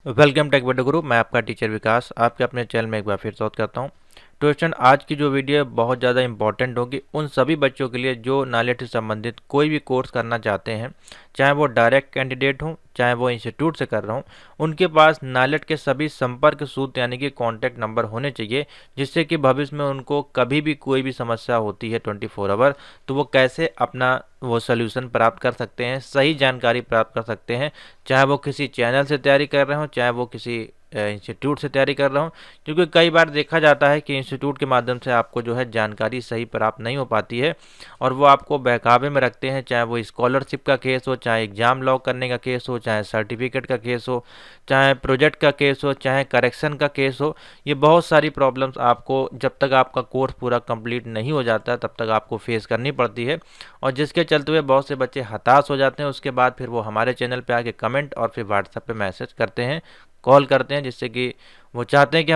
Welcome take बड्डे गुरु। मैं आपका teacher विकास आपके अपने चैनल में एक बार फिर स्वागत करता हूं। तो स्टूडेंट, आज की जो वीडियो है बहुत ज़्यादा इंपॉर्टेंट होगी उन सभी बच्चों के लिए जो नालेट से संबंधित कोई भी कोर्स करना चाहते हैं, चाहे वो डायरेक्ट कैंडिडेट हों चाहे वो इंस्टीट्यूट से कर रहा हूँ। उनके पास नालेट के सभी संपर्क सूत्र यानी कि कॉन्टैक्ट नंबर होने चाहिए, जिससे कि भविष्य में उनको कभी भी कोई भी समस्या होती है 24 आवर तो वो कैसे अपना वो सोल्यूशन प्राप्त कर सकते हैं, सही जानकारी प्राप्त कर सकते हैं। चाहे वो किसी चैनल से तैयारी कर रहे हो चाहे वो किसी इंस्टीट्यूट से तैयारी कर रहा हूँ, क्योंकि कई बार देखा जाता है कि इंस्टीट्यूट के माध्यम से आपको जो है जानकारी सही प्राप्त नहीं हो पाती है और वो आपको बहकावे में रखते हैं। चाहे वो स्कॉलरशिप का केस हो, चाहे एग्ज़ाम लॉक करने का केस हो, चाहे सर्टिफिकेट का केस हो, चाहे प्रोजेक्ट का केस हो, चाहे करेक्शन का केस हो, ये बहुत सारी प्रॉब्लम्स आपको जब तक आपका कोर्स पूरा कंप्लीट नहीं हो जाता तब तक आपको फेस करनी पड़ती है। और जिसके चलते हुए बहुत से बच्चे हताश हो जाते हैं। उसके बाद फिर वो हमारे चैनल पे आके कमेंट और फिर व्हाट्सएप पे मैसेज करते हैं, कॉल करते हैं, जिससे कि वो चाहते हैं कि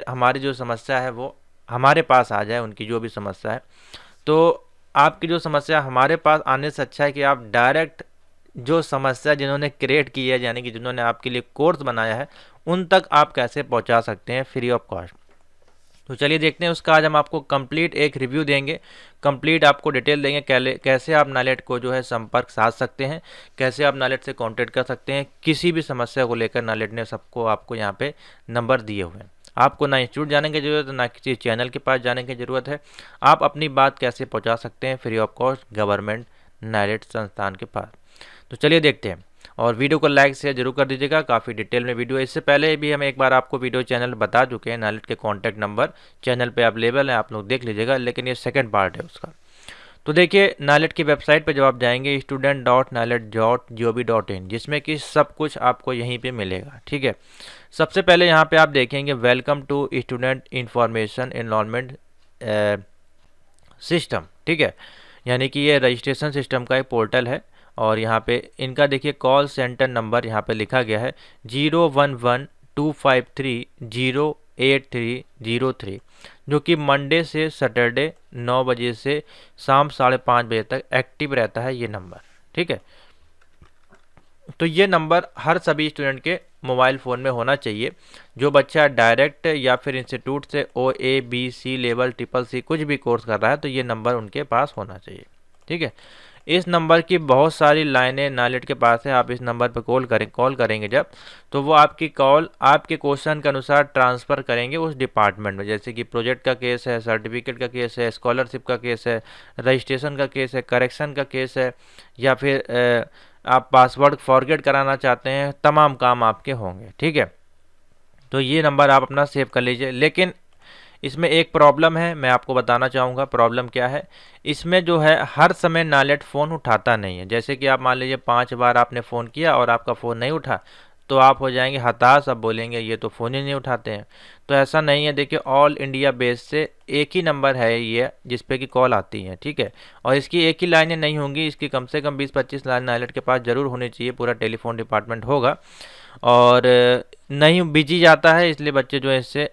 हमारी जो समस्या है वो हमारे पास आ जाए, उनकी जो भी समस्या है। तो आपकी जो समस्या हमारे पास आने से अच्छा है कि आप डायरेक्ट जो समस्या जिन्होंने क्रिएट की है यानी कि जिन्होंने आपके लिए कोर्स बनाया है उन तक आप कैसे पहुंचा सकते हैं फ्री ऑफ कॉस्ट। तो चलिए देखते हैं उसका। आज हम आपको कंप्लीट एक रिव्यू देंगे, कंप्लीट आपको डिटेल देंगे कैसे आप नालेट को जो है संपर्क साध सकते हैं, कैसे आप नालेट से कांटेक्ट कर सकते हैं। किसी भी समस्या को लेकर नालेट ने सबको आपको यहाँ पे नंबर दिए हुए हैं। आपको ना इंस्टीट्यूट जाने की ज़रूरत है ना किसी चैनल के पास जाने की ज़रूरत है। आप अपनी बात कैसे पहुँचा सकते हैं फ्री ऑफ कॉस्ट गवर्नमेंट नालेट संस्थान के पास। तो चलिए देखते हैं और वीडियो को लाइक शेयर जरूर कर दीजिएगा। काफ़ी डिटेल में वीडियो, इससे पहले भी हम एक बार आपको वीडियो चैनल बता चुके हैं। नालेट के कॉन्टैक्ट नंबर चैनल पे अवेलेबल है, आप लोग देख लीजिएगा, लेकिन ये सेकंड पार्ट है उसका। तो देखिए, नालेट की वेबसाइट पे जब आप जाएंगे student.nalet.gov.in, जिसमें कि सब कुछ आपको यहीं पे मिलेगा। ठीक है, सबसे पहले यहाँ पे आप देखेंगे welcome to student information enrolment system. ठीक है, यानी कि ये रजिस्ट्रेशन सिस्टम का एक पोर्टल है और यहाँ पे इनका देखिए कॉल सेंटर नंबर यहाँ पे लिखा गया है 011-253-08303, जो कि मंडे से सैटरडे 9 बजे से शाम 5:30 बजे तक एक्टिव रहता है ये नंबर। ठीक है, तो ये नंबर हर सभी स्टूडेंट के मोबाइल फ़ोन में होना चाहिए। जो बच्चा डायरेक्ट या फिर इंस्टीट्यूट से OABC लेवल CCC कुछ भी कोर्स कर रहा है तो ये नंबर उनके पास होना चाहिए। ठीक है, इस नंबर की बहुत सारी लाइनें नालेट के पास है। आप इस नंबर पर कॉल करेंगे जब, तो वो आपकी कॉल आपके क्वेश्चन के अनुसार ट्रांसफ़र करेंगे उस डिपार्टमेंट में। जैसे कि प्रोजेक्ट का केस है, सर्टिफिकेट का केस है, स्कॉलरशिप का केस है, रजिस्ट्रेशन का केस है, करेक्शन का केस है, या फिर आप पासवर्ड फॉरगेट कराना चाहते हैं, तमाम काम आपके होंगे। ठीक है, तो ये नंबर आप अपना सेव कर लीजिए। लेकिन इसमें एक प्रॉब्लम है, मैं आपको बताना चाहूँगा प्रॉब्लम क्या है। इसमें जो है हर समय नालेट फ़ोन उठाता नहीं है। जैसे कि आप मान लीजिए 5 बार आपने फ़ोन किया और आपका फ़ोन नहीं उठा तो आप हो जाएंगे हताश, अब बोलेंगे ये तो फ़ोन ही नहीं उठाते हैं। तो ऐसा नहीं है। देखिए, ऑल इंडिया बेस से एक ही नंबर है ये जिस पे कि कॉल आती है। ठीक है, और इसकी एक ही लाइनें नहीं होंगी, इसकी कम से कम 20-25 लाइन नालेट के पास ज़रूर होनी चाहिए। पूरा टेलीफोन डिपार्टमेंट होगा और नहीं बिजी जाता है, इसलिए बच्चे जो है इससे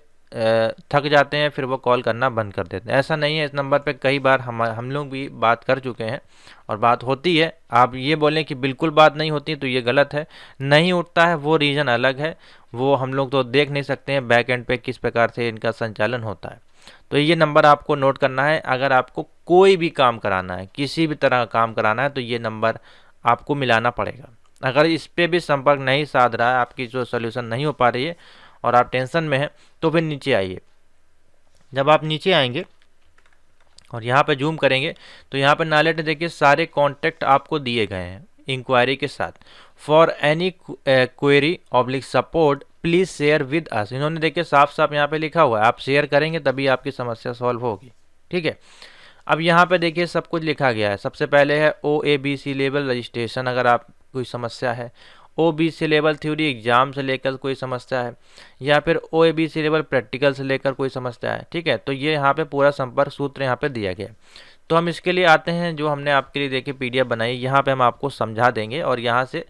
थक जाते हैं, फिर वो कॉल करना बंद कर देते हैं। ऐसा नहीं है। इस नंबर पे कई बार हम लोग भी बात कर चुके हैं और बात होती है। आप ये बोलें कि बिल्कुल बात नहीं होती तो ये गलत है। नहीं उठता है वो रीज़न अलग है, वो हम लोग तो देख नहीं सकते हैं बैक एंड पे किस प्रकार से इनका संचालन होता है। तो ये नंबर आपको नोट करना है। अगर आपको कोई भी काम कराना है, किसी भी तरह का काम कराना है, तो ये नंबर आपको मिलाना पड़ेगा। अगर इस पर भी संपर्क नहीं साध रहा है, आपकी जो सोल्यूशन नहीं हो पा रही है और आप टेंशन में हैं, तो फिर नीचे आइए। जब आप नीचे आएंगे और यहाँ पे जूम करेंगे तो यहाँ पे नालेट ने देखिए सारे कॉन्टैक्ट आपको दिए गए हैं इंक्वायरी के साथ। For any query oblique support please share with us. इन्होंने देखिए साफ साफ यहाँ पे लिखा हुआ है, आप शेयर करेंगे तभी आपकी समस्या सॉल्व होगी। ठीक है, अब यहाँ पे देखिए सब कुछ लिखा गया है। सबसे पहले है OABC लेवल रजिस्ट्रेशन, अगर आप कोई समस्या है। OBC लेवल थ्योरी एग्जाम से लेकर कोई समस्या है, या फिर OABC लेवल प्रैक्टिकल से लेकर कोई समस्या है। ठीक है, तो ये यहाँ पे पूरा संपर्क सूत्र यहाँ पे दिया गया है। तो हम इसके लिए आते हैं, जो हमने आपके लिए देखिए PDF बनाई, यहाँ पे हम आपको समझा देंगे और यहाँ से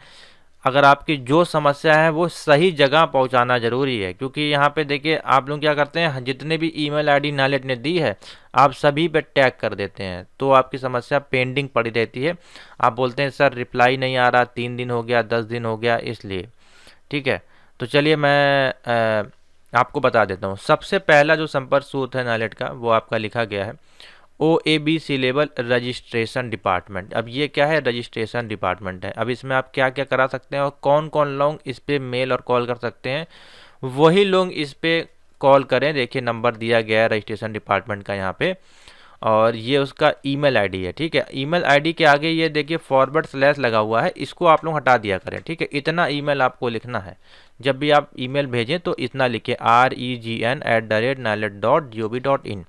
अगर आपकी जो समस्या है वो सही जगह पहुंचाना ज़रूरी है। क्योंकि यहाँ पे देखिए आप लोग क्या करते हैं, जितने भी ईमेल आईडी नालेट ने दी है आप सभी पे टैग कर देते हैं, तो आपकी समस्या पेंडिंग पड़ी रहती है। आप बोलते हैं सर रिप्लाई नहीं आ रहा, 3 दिन हो गया, 10 दिन हो गया, इसलिए। ठीक है, तो चलिए मैं आपको बता देता हूँ। सबसे पहला जो संपर्क सूत्र है नाइलेट का वो आपका लिखा गया है OABC लेवल रजिस्ट्रेशन डिपार्टमेंट। अब ये क्या है? रजिस्ट्रेशन डिपार्टमेंट है। अब इसमें आप क्या क्या करा सकते हैं और कौन कौन लोग इस पर मेल और कॉल कर सकते हैं, वही लोग इस पर कॉल करें। देखिए नंबर दिया गया है रजिस्ट्रेशन डिपार्टमेंट का यहाँ पे, और ये उसका ईमेल आईडी है। ठीक है, ईमेल आईडी के आगे ये देखिए / लगा हुआ है, इसको आप लोग हटा दिया करें। ठीक है, इतना ईमेल आपको लिखना है। जब भी आप ईमेल भेजें तो इतना लिखें regn@nalet.gov.in।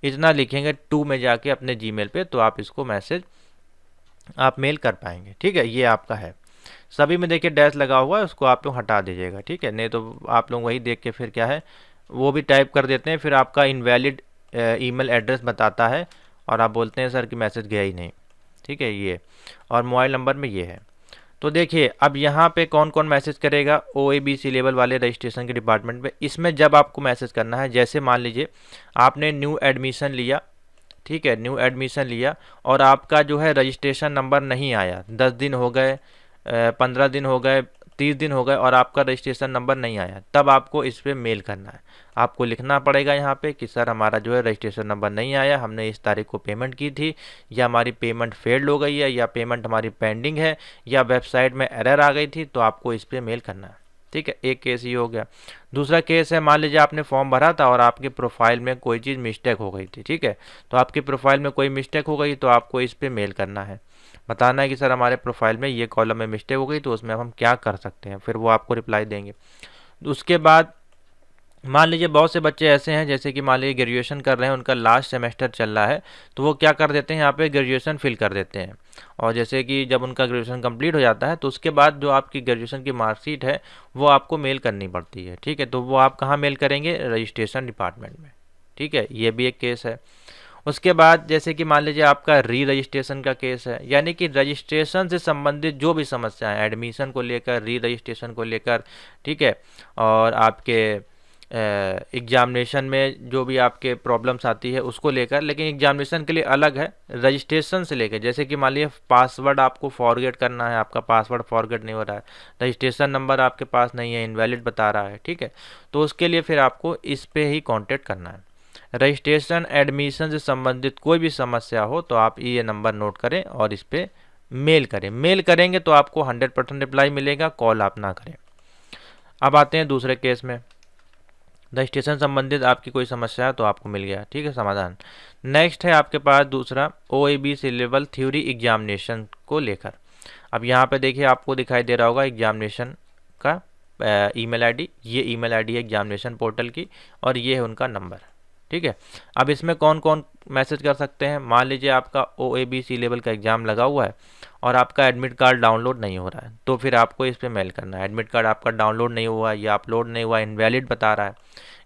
इतना लिखेंगे 2 में जाके अपने जीमेल पे, तो आप इसको मैसेज आप मेल कर पाएंगे। ठीक है, ये आपका है। सभी में देखिए डैश लगा हुआ है, उसको आप लोग हटा दीजिएगा। ठीक है, नहीं तो आप लोग वही देख के फिर क्या है वो भी टाइप कर देते हैं, फिर आपका इनवैलिड ईमेल एड्रेस बताता है और आप बोलते हैं सर कि मैसेज गया ही नहीं। ठीक है, ये और मोबाइल नंबर में ये है। तो देखिए अब यहाँ पे कौन कौन मैसेज करेगा OABC लेवल वाले रजिस्ट्रेशन के डिपार्टमेंट में। इसमें जब आपको मैसेज करना है, जैसे मान लीजिए आपने न्यू एडमिशन लिया, ठीक है, न्यू एडमिशन लिया और आपका जो है रजिस्ट्रेशन नंबर नहीं आया, 10 दिन हो गए, 15 दिन हो गए, 30 दिन हो गए और आपका रजिस्ट्रेशन नंबर नहीं आया, तब आपको इस पर मेल करना है। आपको लिखना पड़ेगा यहाँ पे कि सर हमारा जो है रजिस्ट्रेशन नंबर नहीं आया, हमने इस तारीख को पेमेंट की थी, या हमारी पेमेंट फेल्ड हो गई है, या पेमेंट हमारी पेंडिंग है, या वेबसाइट में एरर आ गई थी, तो आपको इस पर मेल करना है। ठीक है, एक केस ये हो गया। दूसरा केस है, मान लीजिए आपने फॉर्म भरा था और आपके प्रोफाइल में कोई चीज़ मिस्टेक हो गई थी। ठीक है, तो आपकी प्रोफाइल में कोई मिस्टेक हो गई तो आपको इस पर मेल करना है, बताना है कि सर हमारे प्रोफाइल में ये कॉलम में मिस्टेक हो गई, तो उसमें हम क्या कर सकते हैं, फिर वो आपको रिप्लाई देंगे। उसके बाद मान लीजिए बहुत से बच्चे ऐसे हैं, जैसे कि मान लीजिए ग्रेजुएशन कर रहे हैं, उनका लास्ट सेमेस्टर चल रहा है, तो वो क्या कर देते हैं यहाँ पे ग्रेजुएशन फिल कर देते हैं। और जैसे कि जब उनका ग्रेजुएशन कंप्लीट हो जाता है तो उसके बाद जो आपकी ग्रेजुएशन की मार्कशीट है वो आपको मेल करनी पड़ती है। ठीक है, तो वो आप कहाँ मेल करेंगे? रजिस्ट्रेशन डिपार्टमेंट में। ठीक है, ये भी एक केस है। उसके बाद जैसे कि मान लीजिए आपका री रजिस्ट्रेशन का केस है, यानी कि रजिस्ट्रेशन से संबंधित जो भी समस्या है, एडमिशन को लेकर, री रजिस्ट्रेशन को लेकर, ठीक है, और आपके एग्जामिनेशन में जो भी आपके प्रॉब्लम्स आती है उसको लेकर, लेकिन एग्जामिनेशन के लिए अलग है, रजिस्ट्रेशन से लेकर। जैसे कि मान लीजिए पासवर्ड आपको फॉरगेट करना है, आपका पासवर्ड फॉरगेट नहीं हो रहा है, रजिस्ट्रेशन नंबर आपके पास नहीं है, इनवैलिड बता रहा है। ठीक है, तो उसके लिए फिर आपको इस पे ही कांटेक्ट करना है। रजिस्ट्रेशन एडमिशन से संबंधित कोई भी समस्या हो तो आप ये नंबर नोट करें और इस पर मेल करें। मेल करेंगे तो आपको 100% रिप्लाई मिलेगा, कॉल आप ना करें। अब आते हैं दूसरे केस में, रजिस्ट्रेशन संबंधित आपकी कोई समस्या है तो आपको मिल गया। ठीक है, समाधान। नेक्स्ट है आपके पास दूसरा OABC लेवल थ्योरी एग्जामिनेशन को लेकर। अब यहाँ पे देखिए आपको दिखाई दे रहा होगा एग्जामिनेशन का ईमेल आईडी, ये ईमेल आईडी है एग्जामिनेशन पोर्टल की और ये है उनका नंबर। ठीक है, अब इसमें कौन कौन मैसेज कर सकते हैं? मान लीजिए आपका OABC लेवल का एग्ज़ाम लगा हुआ है और आपका एडमिट कार्ड डाउनलोड नहीं हो रहा है, तो फिर आपको इस पर मेल करना है। एडमिट कार्ड आपका डाउनलोड नहीं हुआ या अपलोड नहीं हुआ, इनवैलिड बता रहा है,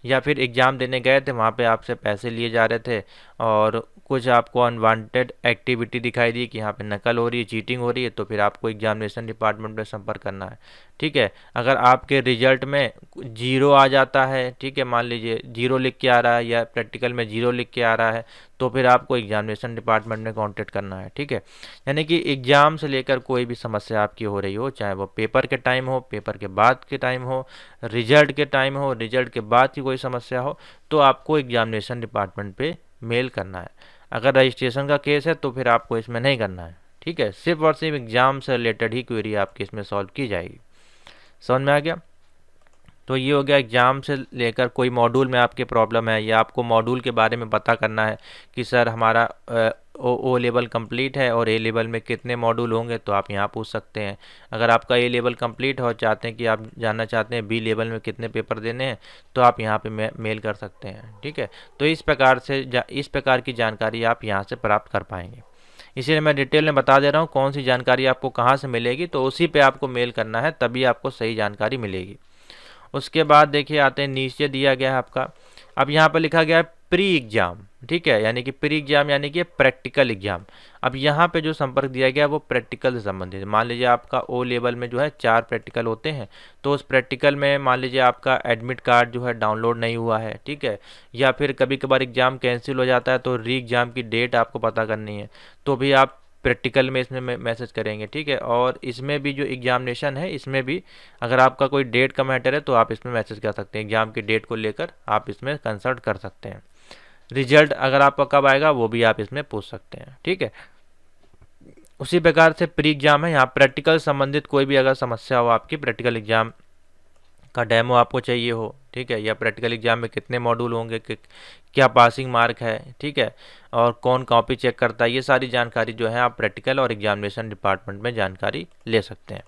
या फिर एग्ज़ाम देने गए थे वहाँ पे आपसे पैसे लिए जा रहे थे और कुछ आपको अनवांटेड एक्टिविटी दिखाई दी कि यहाँ पे नकल हो रही है, चीटिंग हो रही है, तो फिर आपको एग्जामिनेशन डिपार्टमेंट में संपर्क करना है। ठीक है, अगर आपके रिजल्ट में 0 आ जाता है, ठीक है, मान लीजिए 0 लिख के आ रहा है या प्रैक्टिकल में 0 लिख के आ रहा है, तो फिर आपको एग्जामिनेशन डिपार्टमेंट में कांटेक्ट करना है। ठीक है, यानी कि एग्ज़ाम से लेकर कोई भी समस्या आपकी हो रही हो, चाहे वो पेपर के टाइम हो, पेपर के बाद के टाइम हो, रिजल्ट के टाइम हो, रिजल्ट के बाद की कोई समस्या हो, तो आपको एग्जामिनेशन डिपार्टमेंट पे मेल करना है। अगर रजिस्ट्रेशन का केस है तो फिर आपको इसमें नहीं करना है। ठीक है, सिर्फ और सिर्फ एग्ज़ाम से रिलेटेड ही क्वेरी आपकी इसमें सॉल्व की जाएगी। समझ में आ गया? तो ये हो गया एग्ज़ाम से लेकर कोई मॉड्यूल में आपके प्रॉब्लम है या आपको मॉड्यूल के बारे में पता करना है कि सर हमारा ओ लेवल कंप्लीट है और A लेवल में कितने मॉड्यूल होंगे, तो आप यहाँ पूछ सकते हैं। अगर आपका A लेवल कंप्लीट है और चाहते हैं कि आप जानना चाहते हैं B लेवल में कितने पेपर देने हैं, तो आप यहाँ पे मेल कर सकते हैं। ठीक है, तो इस प्रकार की जानकारी आप यहाँ से प्राप्त कर पाएंगे। इसीलिए मैं डिटेल में बता दे रहा हूँ कौन सी जानकारी आपको कहाँ से मिलेगी, तो उसी पे आपको मेल करना है, तभी आपको सही जानकारी मिलेगी। उसके बाद देखिए आते हैं, नीचे दिया गया है आपका, अब यहाँ पर लिखा गया है प्री एग्जाम। ठीक है, यानी कि प्री एग्जाम यानी कि प्रैक्टिकल एग्जाम। अब यहाँ पे जो संपर्क दिया गया है वो प्रैक्टिकल से संबंधित है। मान लीजिए आपका O लेवल में जो है 4 प्रैक्टिकल होते हैं, तो उस प्रैक्टिकल में मान लीजिए आपका एडमिट कार्ड जो है डाउनलोड नहीं हुआ है, ठीक है, या फिर कभी कभार एग्जाम कैंसिल हो जाता है, तो री एग्जाम की डेट आपको पता करनी है, तो भी आप प्रैक्टिकल में इसमें मैसेज करेंगे, ठीक है। और इसमें भी जो एग्जामिनेशन है इसमें भी अगर आपका कोई डेट का मैटर है तो आप इसमें मैसेज कर सकते हैं, एग्जाम की डेट को लेकर आप इसमें कंसल्ट कर सकते हैं। रिजल्ट अगर आपका कब आएगा वो भी आप इसमें पूछ सकते हैं, ठीक है। उसी प्रकार से प्री एग्जाम है, यहाँ प्रैक्टिकल संबंधित कोई भी अगर समस्या हो, आपकी प्रैक्टिकल एग्जाम का डेमो आपको चाहिए हो, ठीक है, या प्रैक्टिकल एग्जाम में कितने मॉड्यूल होंगे, क्या पासिंग मार्क है, ठीक है, और कौन कॉपी चेक करता है, ये सारी जानकारी जो है आप प्रैक्टिकल और एग्जामिनेशन डिपार्टमेंट में जानकारी ले सकते हैं।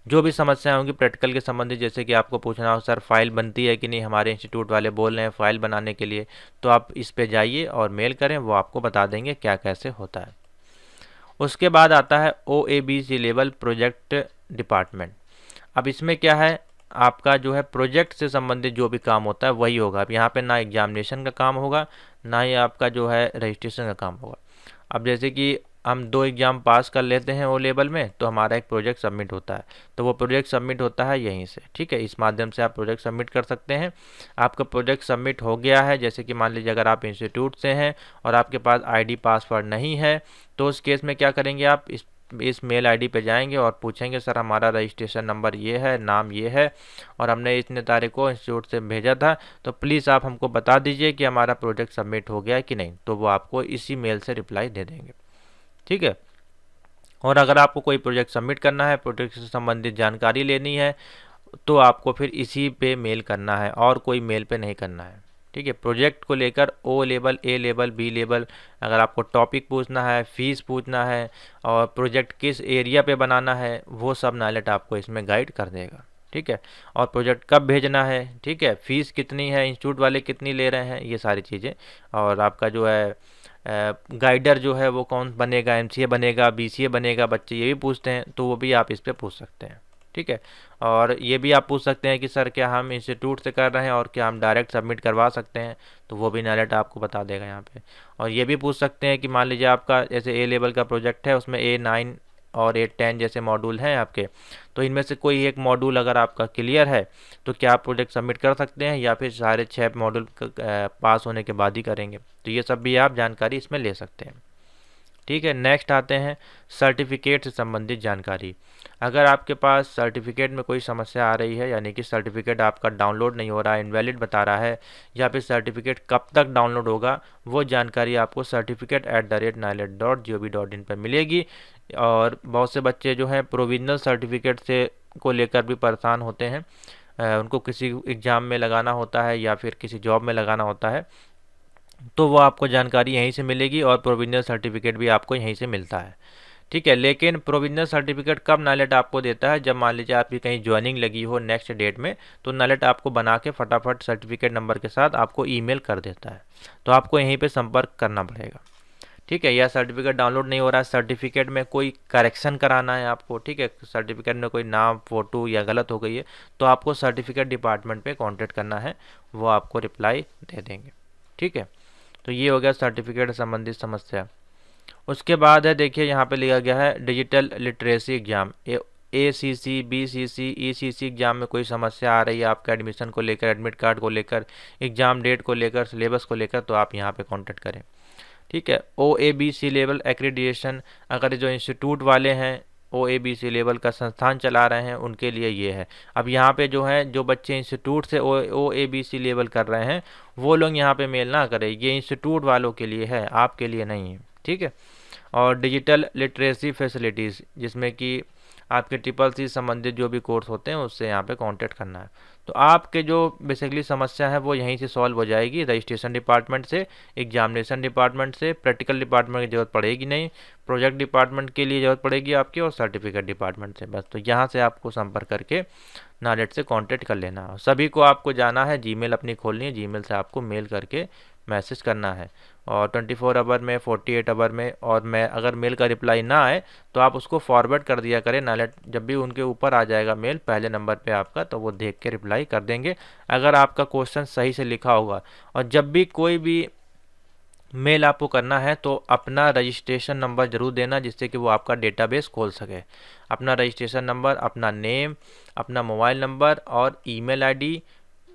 जो भी समस्याएं होंगी प्रैक्टिकल के संबंधित, जैसे कि आपको पूछना हो सर फाइल बनती है कि नहीं, हमारे इंस्टीट्यूट वाले बोल रहे हैं फाइल बनाने के लिए, तो आप इस पे जाइए और मेल करें, वो आपको बता देंगे क्या कैसे होता है। उसके बाद आता है OABC लेवल प्रोजेक्ट डिपार्टमेंट। अब इसमें क्या है, आपका जो है प्रोजेक्ट से संबंधित जो भी काम होता है वही होगा। अब यहाँ पे ना एग्जामिनेशन का काम होगा, ना ही आपका जो है रजिस्ट्रेशन का काम होगा। अब जैसे कि हम 2 एग्ज़ाम पास कर लेते हैं ओ लेवल में, तो हमारा एक प्रोजेक्ट सबमिट होता है, तो वो प्रोजेक्ट सबमिट होता है यहीं से, ठीक है। इस माध्यम से आप प्रोजेक्ट सबमिट कर सकते हैं। आपका प्रोजेक्ट सबमिट हो गया है, जैसे कि मान लीजिए अगर आप इंस्टीट्यूट से हैं और आपके पास ID पासवर्ड नहीं है, तो उस केस में क्या करेंगे, आप इस मेल ID पे जाएंगे और पूछेंगे सर हमारा रजिस्ट्रेशन नंबर ये है, नाम ये है, और हमने इतने तारीख को इंस्टीट्यूट से भेजा था, तो प्लीज़ आप हमको बता दीजिए कि हमारा प्रोजेक्ट सबमिट हो गया है कि नहीं। तो वो आपको इसी मेल से रिप्लाई दे देंगे, ठीक है। और अगर आपको कोई प्रोजेक्ट सबमिट करना है, प्रोजेक्ट से संबंधित जानकारी लेनी है, तो आपको फिर इसी पे मेल करना है और कोई मेल पे नहीं करना है, ठीक है। प्रोजेक्ट को लेकर O level, A level, B level, अगर आपको टॉपिक पूछना है, फीस पूछना है और प्रोजेक्ट किस एरिया पे बनाना है, वो सब नाइलेट आपको इसमें गाइड कर देगा, ठीक है। और प्रोजेक्ट कब भेजना है, ठीक है, फीस कितनी है, इंस्टीट्यूट वाले कितनी ले रहे हैं, ये सारी चीज़ें। और आपका जो है गाइडर जो है वो कौन बनेगा, MCA बनेगा, BCA बनेगा, बच्चे ये भी पूछते हैं, तो वो भी आप इस पर पूछ सकते हैं, ठीक है। और ये भी आप पूछ सकते हैं कि सर क्या हम इंस्टीट्यूट से कर रहे हैं और क्या हम डायरेक्ट सबमिट करवा सकते हैं, तो वो भी नाइलेट आपको बता देगा यहाँ पे। और ये भी पूछ सकते हैं कि मान लीजिए आपका जैसे A लेवल का प्रोजेक्ट है, उसमें A9 और A10 जैसे मॉड्यूल हैं आपके, तो इनमें से कोई एक मॉड्यूल अगर आपका क्लियर है तो क्या आप प्रोजेक्ट सबमिट कर सकते हैं, या फिर सारे 6 मॉड्यूल पास होने के बाद ही करेंगे, तो ये सब भी आप जानकारी इसमें ले सकते हैं, ठीक है। नेक्स्ट आते हैं सर्टिफिकेट से संबंधित जानकारी। अगर आपके पास सर्टिफिकेट में कोई समस्या आ रही है, यानी कि सर्टिफिकेट आपका डाउनलोड नहीं हो रहा है, इनवैलिड बता रहा है, या फिर सर्टिफिकेट कब तक डाउनलोड होगा, वो जानकारी आपको certificate@nilet.gov.in पर मिलेगी। और बहुत से बच्चे जो हैं प्रोविजनल सर्टिफिकेट से को लेकर भी परेशान होते हैं, उनको किसी एग्ज़ाम में लगाना होता है या फिर किसी जॉब में लगाना होता है, तो वो आपको जानकारी यहीं से मिलेगी और प्रोविजनल सर्टिफिकेट भी आपको यहीं से मिलता है, ठीक है। लेकिन प्रोविजनल सर्टिफिकेट कब नाइलेट आपको देता है, जब मान लीजिए आपकी कहीं ज्वाइनिंग लगी हो नेक्स्ट डेट में, तो नाइलेट आपको बना के फटाफट सर्टिफिकेट नंबर के साथ आपको ईमेल कर देता है, तो आपको यहीं पे संपर्क करना पड़ेगा, ठीक है। या सर्टिफिकेट डाउनलोड नहीं हो रहा है, सर्टिफिकेट में कोई करेक्शन कराना है आपको, ठीक है, सर्टिफिकेट में कोई नाम, फोटो या गलत हो गई है, तो आपको सर्टिफिकेट डिपार्टमेंट पे कांटेक्ट करना है, वो आपको रिप्लाई दे देंगे, ठीक है। तो ये हो गया सर्टिफिकेट संबंधित समस्या। उसके बाद है देखिए यहाँ पे लिखा गया है digital literacy exam, ACC, BCC, ECC exam में कोई समस्या आ रही है आपका एडमिशन को लेकर, एडमिट कार्ड को लेकर, एग्जाम डेट को लेकर, सिलेबस को लेकर, तो आप यहाँ पे कांटेक्ट करें, ठीक है। OABC लेवल एक्रेडिटेशन, अगर जो इंस्टीट्यूट वाले हैं OABC लेवल का संस्थान चला रहे हैं उनके लिए ये है। अब यहाँ पे जो है जो बच्चे इंस्टीट्यूट से OABC लेवल कर रहे हैं वो लोग यहाँ पे मेल ना करें, ये इंस्टीट्यूट वालों के लिए है, आपके लिए नहीं है, ठीक है। और डिजिटल लिटरेसी फैसिलिटीज़, जिसमें कि आपके CCC संबंधित जो भी कोर्स होते हैं उससे यहाँ पे कांटेक्ट करना है, तो आपके जो बेसिकली समस्या है वो यहीं से सॉल्व हो जाएगी। रजिस्ट्रेशन डिपार्टमेंट से, एग्जामिनेशन डिपार्टमेंट से, प्रैक्टिकल डिपार्टमेंट की ज़रूरत पड़ेगी नहीं, प्रोजेक्ट डिपार्टमेंट के लिए ज़रूरत पड़ेगी आपकी, और सर्टिफिकेट डिपार्टमेंट से बस। तो यहाँ से आपको संपर्क करके नाइलेट से कांटेक्ट कर लेना है। सभी को आपको जाना है, जीमेल अपनी खोलनी है, जीमेल से आपको मेल करके मैसेज करना है, और 24 आवर में, 48 आवर में, और मैं अगर मेल का रिप्लाई ना आए तो आप उसको फॉरवर्ड कर दिया करें नाइलेट, जब भी उनके ऊपर आ जाएगा मेल पहले नंबर पे आपका, तो वो देख के रिप्लाई कर देंगे अगर आपका क्वेश्चन सही से लिखा होगा। और जब भी कोई भी मेल आपको करना है तो अपना रजिस्ट्रेशन नंबर ज़रूर देना, जिससे कि वो आपका डेटाबेस खोल सके। अपना रजिस्ट्रेशन नंबर, अपना नेम, अपना मोबाइल नंबर और email ID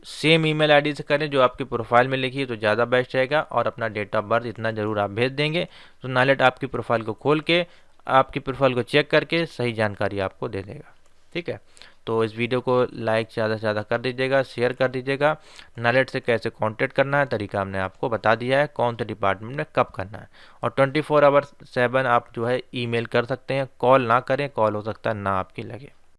same email ID से करें जो आपकी प्रोफाइल में लिखी है, तो ज़्यादा बेस्ट रहेगा। और अपना डेट ऑफ बर्थ इतना ज़रूर आप भेज देंगे तो नाइलेट आपकी प्रोफाइल को खोल के आपकी प्रोफाइल को चेक करके सही जानकारी आपको दे देगा। ठीक है, तो इस वीडियो को लाइक ज़्यादा से ज़्यादा कर दीजिएगा, शेयर कर दीजिएगा। नालेट से कैसे कांटेक्ट करना है तरीका हमने आपको बता दिया है, कौन से डिपार्टमेंट में कब करना है। और 24/7 आप जो है ईमेल कर सकते हैं, कॉल ना करें, कॉल हो सकता है ना आपकी लगे।